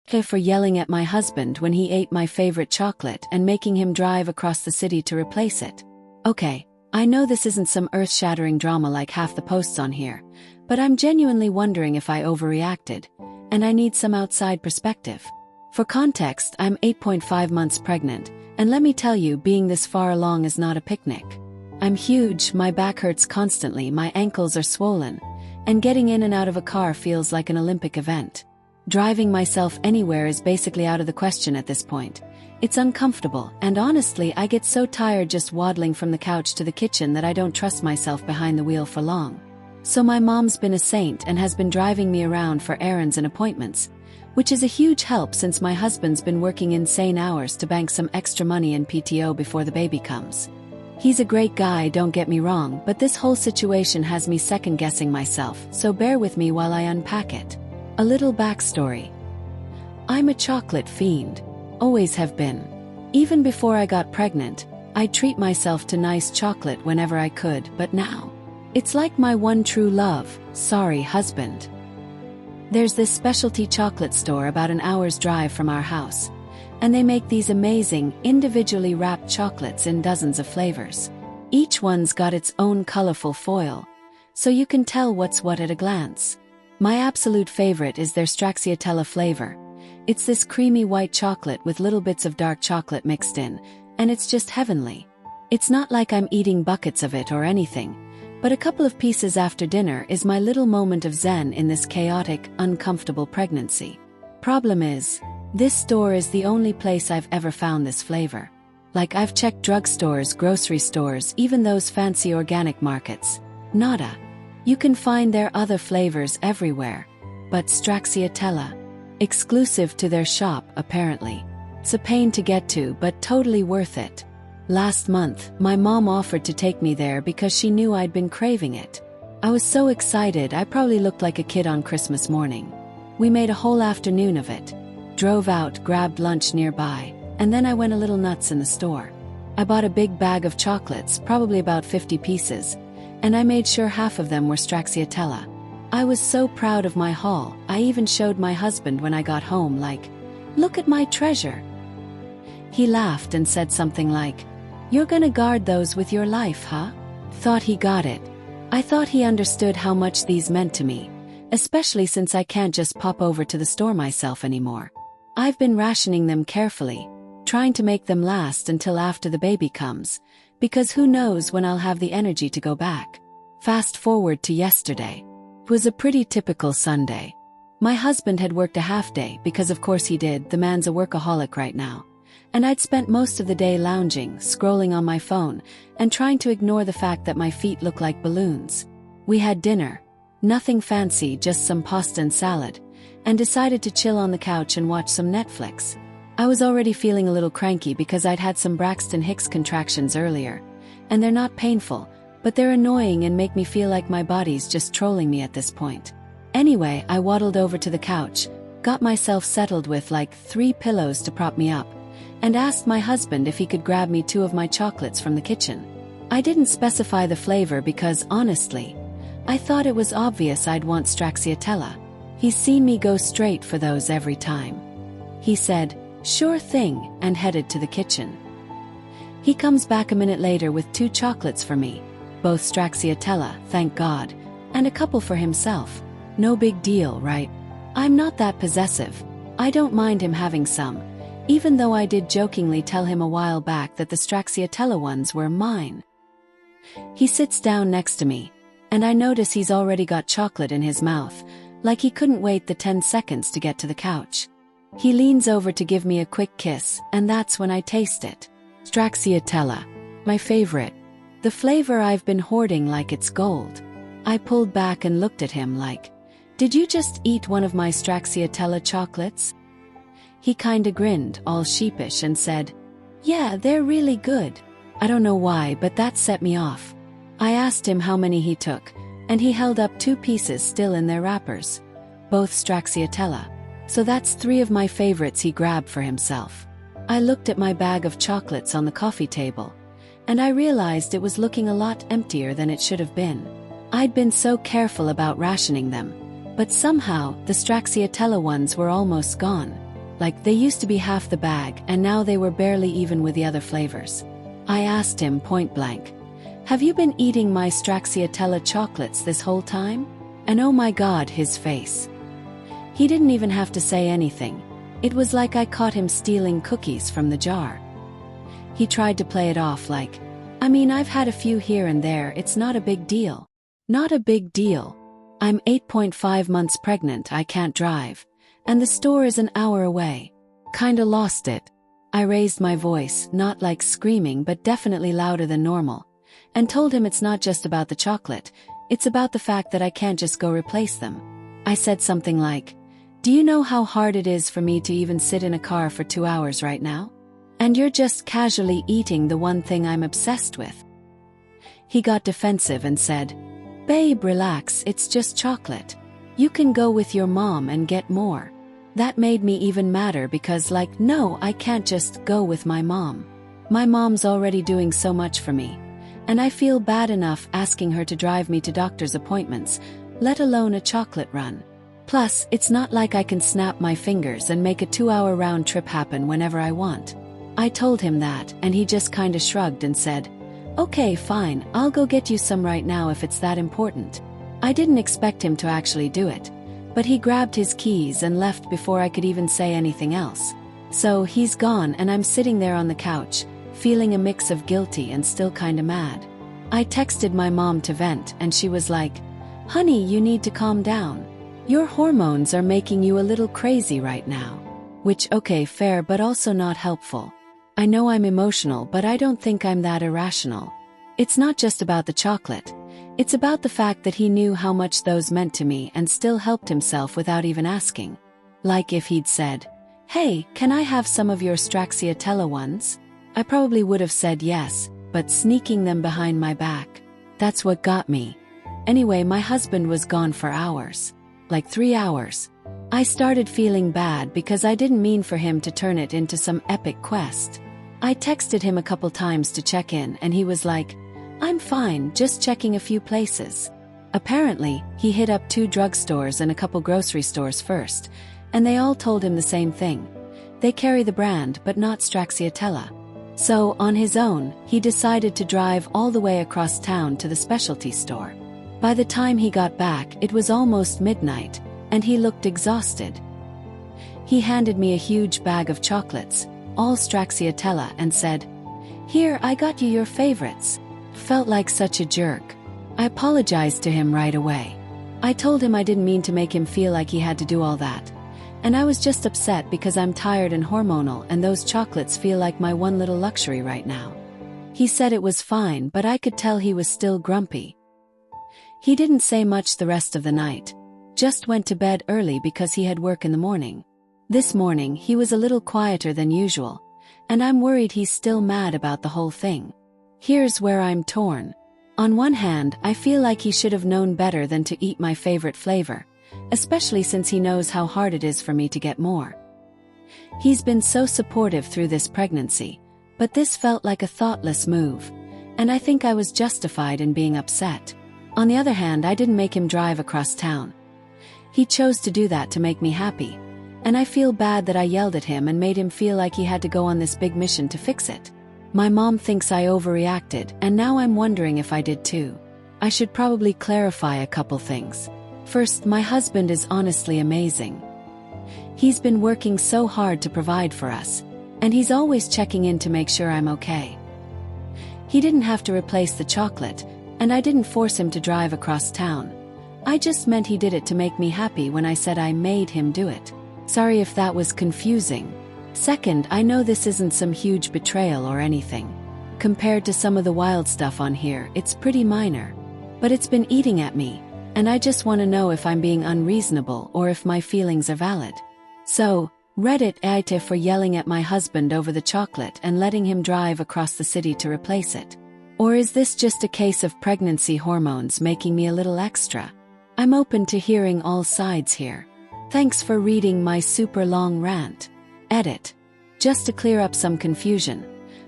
for yelling at my husband when he ate my favorite chocolate and making him drive across the city to replace it. Okay, I know this isn't some earth-shattering drama like half the posts on here, but I'm genuinely wondering if I overreacted, and I need some outside perspective. For context, I'm 8.5 months pregnant, and let me tell you, being this far along is not a picnic. I'm huge, my back hurts constantly, my ankles are swollen, and getting in and out of a car feels like an Olympic event. Driving myself anywhere is basically out of the question at this point. It's uncomfortable, and honestly, I get so tired just waddling from the couch to the kitchen that I don't trust myself behind the wheel for long. So my mom's been a saint and has been driving me around for errands and appointments, which is a huge help since my husband's been working insane hours to bank some extra money in PTO before the baby comes. He's a great guy, don't get me wrong, but this whole situation has me second-guessing myself, so bear with me while I unpack it. A little backstory. I'm a chocolate fiend. Always have been. Even before I got pregnant, I'd treat myself to nice chocolate whenever I could, but now, it's like my one true love. Sorry, husband. There's this specialty chocolate store about an hour's drive from our house, and they make these amazing, individually wrapped chocolates in dozens of flavors. Each one's got its own colorful foil, so you can tell what's what at a glance. My absolute favorite is their stracciatella flavor. It's this creamy white chocolate with little bits of dark chocolate mixed in, and it's just heavenly. It's not like I'm eating buckets of it or anything, but a couple of pieces after dinner is my little moment of zen in this chaotic, uncomfortable pregnancy. Problem is, this store is the only place I've ever found this flavor. Like, I've checked drugstores, grocery stores, even those fancy organic markets. Nada. You can find their other flavors everywhere, but stracciatella, exclusive to their shop apparently. It's a pain to get to, but totally worth it. Last month, my mom offered to take me there because she knew I'd been craving it. I was so excited I probably looked like a kid on Christmas morning. We made a whole afternoon of it. Drove out, grabbed lunch nearby, and then I went a little nuts in the store. I bought a big bag of chocolates, probably about 50 pieces, and I made sure half of them were stracciatella. I was so proud of my haul, I even showed my husband when I got home, like, "Look at my treasure." He laughed and said something like, "You're gonna guard those with your life, huh?" Thought he got it. I thought he understood how much these meant to me, especially since I can't just pop over to the store myself anymore. I've been rationing them carefully, trying to make them last until after the baby comes, because who knows when I'll have the energy to go back. Fast forward to yesterday. It was a pretty typical Sunday. My husband had worked a half day because of course he did, the man's a workaholic right now. And I'd spent most of the day lounging, scrolling on my phone, and trying to ignore the fact that my feet look like balloons. We had dinner. Nothing fancy, just some pasta and salad, and decided to chill on the couch and watch some Netflix. I was already feeling a little cranky because I'd had some Braxton Hicks contractions earlier, and they're not painful, but they're annoying and make me feel like my body's just trolling me at this point. Anyway, I waddled over to the couch, got myself settled with like 3 pillows to prop me up, and asked my husband if he could grab me 2 of my chocolates from the kitchen. I didn't specify the flavor because, honestly, I thought it was obvious I'd want stracciatella. He's seen me go straight for those every time. He said, "Sure thing," and headed to the kitchen. He comes back a minute later with 2 chocolates for me, both stracciatella, thank God, and a couple for himself. No big deal, right? I'm not that possessive. I don't mind him having some, even though I did jokingly tell him a while back that the stracciatella ones were mine. He sits down next to me, and I notice he's already got chocolate in his mouth, like he couldn't wait the 10 seconds to get to the couch. He leans over to give me a quick kiss, and that's when I taste it. Stracciatella. My favorite. The flavor I've been hoarding like it's gold. I pulled back and looked at him like, "Did you just eat one of my stracciatella chocolates?" He kinda grinned, all sheepish, and said, "Yeah, they're really good." I don't know why, but that set me off. I asked him how many he took, and he held up 2 pieces still in their wrappers. Both stracciatella. So that's 3 of my favorites he grabbed for himself. I looked at my bag of chocolates on the coffee table, and I realized it was looking a lot emptier than it should have been. I'd been so careful about rationing them, but somehow the stracciatella ones were almost gone. Like, they used to be half the bag, and now they were barely even with the other flavors. I asked him point blank, "Have you been eating my stracciatella chocolates this whole time?" And oh my God, his face. He didn't even have to say anything. It was like I caught him stealing cookies from the jar. He tried to play it off like, "I mean, I've had a few here and there, it's not a big deal." Not a big deal. I'm 8.5 months pregnant, I can't drive. And the store is an hour away. Kinda lost it. I raised my voice, not like screaming but definitely louder than normal, and told him it's not just about the chocolate, it's about the fact that I can't just go replace them. I said something like, "Do you know how hard it is for me to even sit in a car for 2 hours right now? And you're just casually eating the one thing I'm obsessed with." He got defensive and said, "Babe, relax, it's just chocolate. You can go with your mom and get more." That made me even madder because, like, no, I can't just go with my mom. My mom's already doing so much for me, and I feel bad enough asking her to drive me to doctor's appointments, let alone a chocolate run. Plus, it's not like I can snap my fingers and make a 2-hour round trip happen whenever I want. I told him that, and he just kinda shrugged and said, "Okay, fine, I'll go get you some right now if it's that important." I didn't expect him to actually do it, but he grabbed his keys and left before I could even say anything else. So he's gone and I'm sitting there on the couch, feeling a mix of guilty and still kinda mad. I texted my mom to vent and she was like, "Honey, you need to calm down. Your hormones are making you a little crazy right now." Which, okay, fair, but also not helpful. I know I'm emotional, but I don't think I'm that irrational. It's not just about the chocolate. It's about the fact that he knew how much those meant to me and still helped himself without even asking. Like if he'd said, "Hey, can I have some of your stracciatella ones?" I probably would have said yes, but sneaking them behind my back, that's what got me. Anyway, my husband was gone for hours. Like 3 hours. I started feeling bad because I didn't mean for him to turn it into some epic quest. I texted him a couple times to check in and he was like, "I'm fine, just checking a few places." Apparently, he hit up 2 drugstores and a couple grocery stores first, and they all told him the same thing. They carry the brand but not stracciatella. So, on his own, he decided to drive all the way across town to the specialty store. By the time he got back, it was almost midnight, and he looked exhausted. He handed me a huge bag of chocolates, all stracciatella, and said, "Here, I got you your favorites." Felt like such a jerk. I apologized to him right away. I told him I didn't mean to make him feel like he had to do all that. And I was just upset because I'm tired and hormonal and those chocolates feel like my one little luxury right now. He said it was fine, but I could tell he was still grumpy. He didn't say much the rest of the night. Just went to bed early because he had work in the morning. This morning, he was a little quieter than usual, and I'm worried he's still mad about the whole thing. Here's where I'm torn. On one hand, I feel like he should have known better than to eat my favorite flavor, especially since he knows how hard it is for me to get more. He's been so supportive through this pregnancy, but this felt like a thoughtless move, and I think I was justified in being upset. On the other hand, I didn't make him drive across town. He chose to do that to make me happy, and I feel bad that I yelled at him and made him feel like he had to go on this big mission to fix it. My mom thinks I overreacted, and now I'm wondering if I did too. I should probably clarify a couple things. First, my husband is honestly amazing. He's been working so hard to provide for us, and he's always checking in to make sure I'm okay. He didn't have to replace the chocolate, and I didn't force him to drive across town. I just meant he did it to make me happy when I said I made him do it. Sorry if that was confusing. Second, I know this isn't some huge betrayal or anything. Compared to some of the wild stuff on here, it's pretty minor. But it's been eating at me, and I just want to know if I'm being unreasonable or if my feelings are valid. So, Reddit aita for yelling at my husband over the chocolate and letting him drive across the city to replace it. Or is this just a case of pregnancy hormones making me a little extra? I'm open to hearing all sides here. Thanks for reading my super long rant. Edit. Just to clear up some confusion,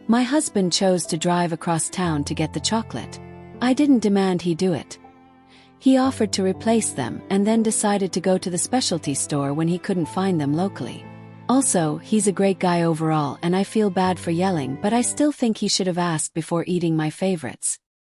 my husband chose to drive across town to get the chocolate. I didn't demand he do it. He offered to replace them and then decided to go to the specialty store when he couldn't find them locally. Also, he's a great guy overall and I feel bad for yelling, but I still think he should have asked before eating my favorites.